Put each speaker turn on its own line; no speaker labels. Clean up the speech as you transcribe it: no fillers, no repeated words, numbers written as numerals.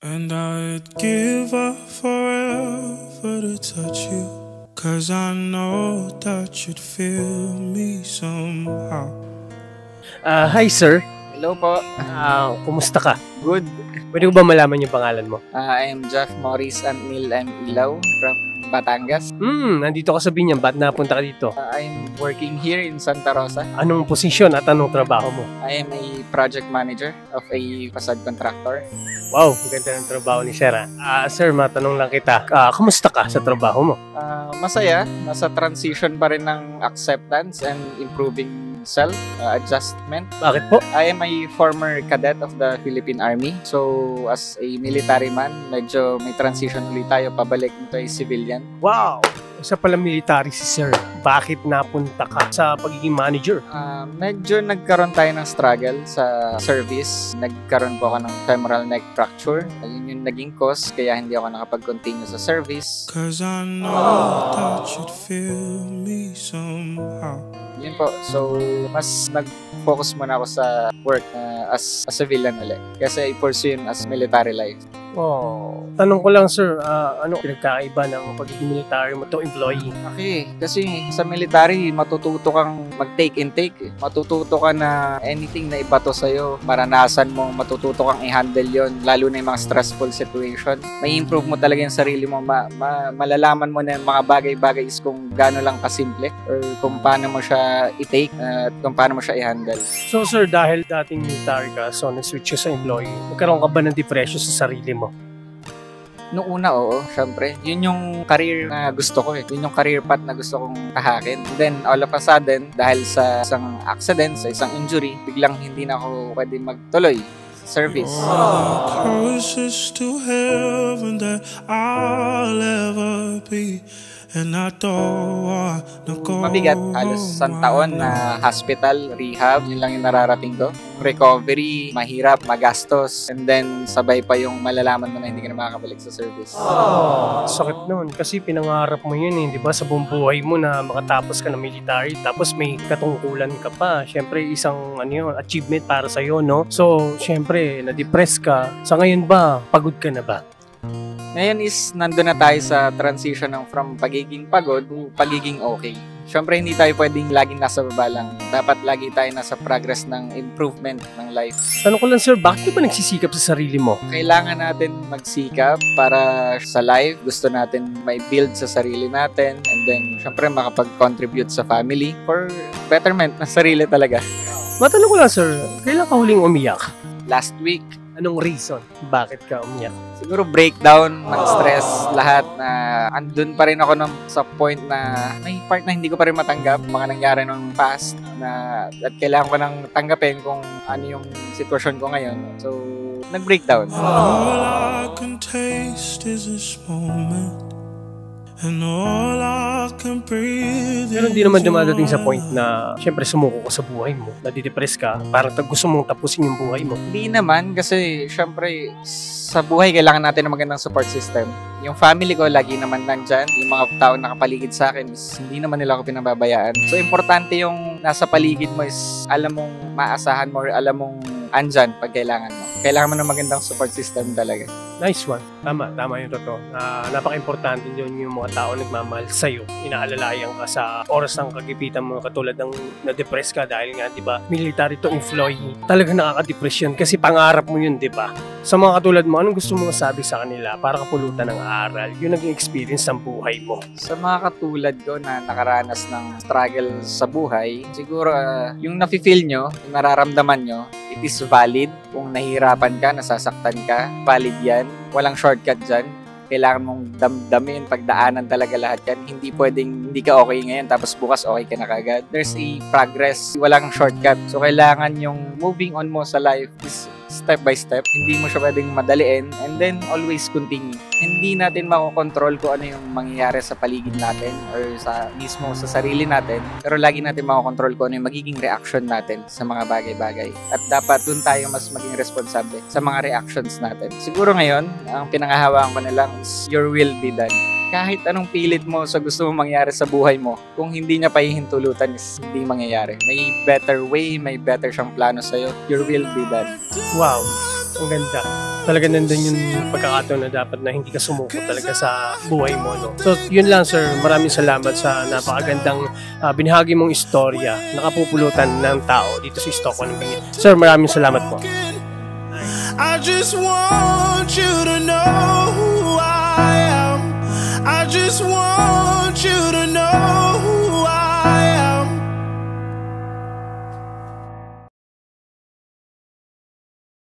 And I'd give up forever to touch you, 'cause I know that you'd feel me somehow.
Hi sir.
Hello po.
Kumusta ka?
Good.
Pwede ko ba malaman yung pangalan mo?
I am Jeff Morris Anil M. Ilaw from Batangas.
Nandito ka sa Binyang. Ba't napunta ka dito?
I'm working here in Santa Rosa.
Anong posisyon at anong trabaho mo?
I am a project manager of a facade contractor.
Wow, ganda ng trabaho ni Sir. Sir, matanong lang kita. Kumusta ka sa trabaho mo?
Masaya. Nasa transition pa rin ng acceptance and improving self-adjustment.
Bakit po?
I am a former cadet of the Philippine Army. So, as a military man, medyo may transition ulit tayo pabalik into a civilian.
Wow! Isa pala military si Sir. Bakit napunta ka sa pagiging manager?
Medyo nagkaroon tayo ng struggle sa service. Nagkaroon po ako ng femoral neck fracture. Ayun yung naging cause kaya hindi ako nakapag-continue sa service.
'Cause I know that you'd feel me somehow.
Yun po. So, mas nag-focus muna ako sa work as a civilian ulit. Kasi i-pursue yun as military life.
Oh, tanong ko lang sir, ano pinagkaiba ng pagiging military mo to employee?
Okay, kasi sa military, matututo kang mag-take and take. Matututo ka na anything na ibato sa'yo, maranasan mo, matututo kang i-handle yon, lalo na yung mga stressful situation. May improve mo talaga yung sarili mo, malalaman mo na yung mga bagay-bagay is kung gaano lang kasimple or kung paano mo siya i-take at kung paano mo siya i-handle.
So sir, dahil dating military ka, so na-switch ka sa employee, nagkaroon ka ba ng depression sa sarili mo?
Noong una, oo, syempre. Yun yung career na gusto ko eh. Yun yung career path na gusto kong tahakin. Then, all of a sudden, dahil sa isang accident, sa isang injury, biglang hindi na ako pwede magtuloy service.
Closest to heaven that I'll ever be. And I don't wanna go.
Mabigat, halos isang taon na hospital, rehab, yun lang yung nararating ko. Recovery, mahirap, magastos, and then sabay pa yung malalaman mo na hindi ka na makakabalik sa service.
Sakit nun, kasi pinangarap mo yun eh, di ba? Sa buong buhay mo na makatapos ka ng military, tapos may katungkulan ka pa. Siyempre, isang achievement para sa'yo, no? So, siyempre, na-depress ka. Sa ngayon ba, pagod ka na ba?
Ngayon is nandun na tayo sa transition ng from pagiging pagod to pagiging okay. Siyempre hindi tayo pwedeng laging nasa baba lang. Dapat lagi tayo nasa progress ng improvement ng life.
Tanong ko lang sir, bakit ka ba nagsisikap sa sarili mo?
Kailangan natin magsikap para sa life. Gusto natin may build sa sarili natin. And then siyempre makapag-contribute sa family for betterment ng sarili talaga.
Matanong ko lang sir, kailan ka huling umiyak?
Last week.
Anong reason? Bakit ka umiyak?
Siguro breakdown, stress, lahat na andun pa rin ako sa point na may part na hindi ko pa rin matanggap, mga nangyari nung past na at kailangan ko nang tanggapin kung ano yung sitwasyon ko ngayon. So, nag-breakdown.
All I can taste is this moment. And all I can breathe.
Pero hindi naman dumadating sa point na syempre sumuko ka sa buhay mo, nadidepress ka, parang gusto mong tapusin yung buhay mo.
Hindi naman kasi syempre sa buhay kailangan natin ng magandang support system. Yung family ko lagi naman nandyan, yung mga tao nakapaligid sa akin is hindi naman nila ako pinababayaan. So importante yung nasa paligid mo is alam mong maasahan mo or alam mong andyan pag kailangan mo. Kailangan mo ng magandang support system talaga.
Nice one. Tama yung totoo. Napaka-importante yun yung mga tao nagmamahal sa'yo. Inaalalayan ka sa oras ng kagipitan mo katulad ng na-depress ka dahil nga, di ba, military to employee. Talagang nakaka-depression kasi pangarap mo yun, di ba? Sa mga katulad mo, anong gusto mo masabi sa kanila para kapulutan ng aral? Yung naging experience ng buhay mo.
Sa mga katulad ko na nakaranas ng struggle sa buhay, siguro yung nafe-feel nyo, yung nararamdaman nyo, it is valid. Kung nahihirapan ka, nasasaktan ka, valid yan. Walang shortcut dyan. Kailangan mong damdamin, pagdaanan talaga lahat yan. Hindi pwedeng hindi ka okay ngayon tapos bukas okay ka na kagad. There's a progress. Walang shortcut. So kailangan yung moving on mo sa life is step by step. Hindi mo siya pwedeng madaliin and then always continue. Hindi natin makokontrol kung ano yung mangyayari sa paligid natin or mismo sa sarili natin. Pero lagi natin makokontrol kung ano yung magiging reaction natin sa mga bagay-bagay. At dapat dun tayo mas maging responsable sa mga reactions natin. Siguro ngayon, ang pinangahawaan ko na lang is your will be done. kahit anong pilit mo sa gusto mong mangyari sa buhay mo, kung hindi niya pahihintulutan, is hindi mangyayari. May better way, may better siyang plano sa'yo. Your will be done.
Wow, ang ganda. Talaga nandun yung pagkakataon na dapat na hindi ka sumuko talaga sa buhay mo, no? So, yun lang, sir. Maraming salamat sa napakagandang binahagi mong istorya na kapupulutan ng tao dito sa Stockholm. Sir, maraming salamat po.
I just want you to know who I am. I just want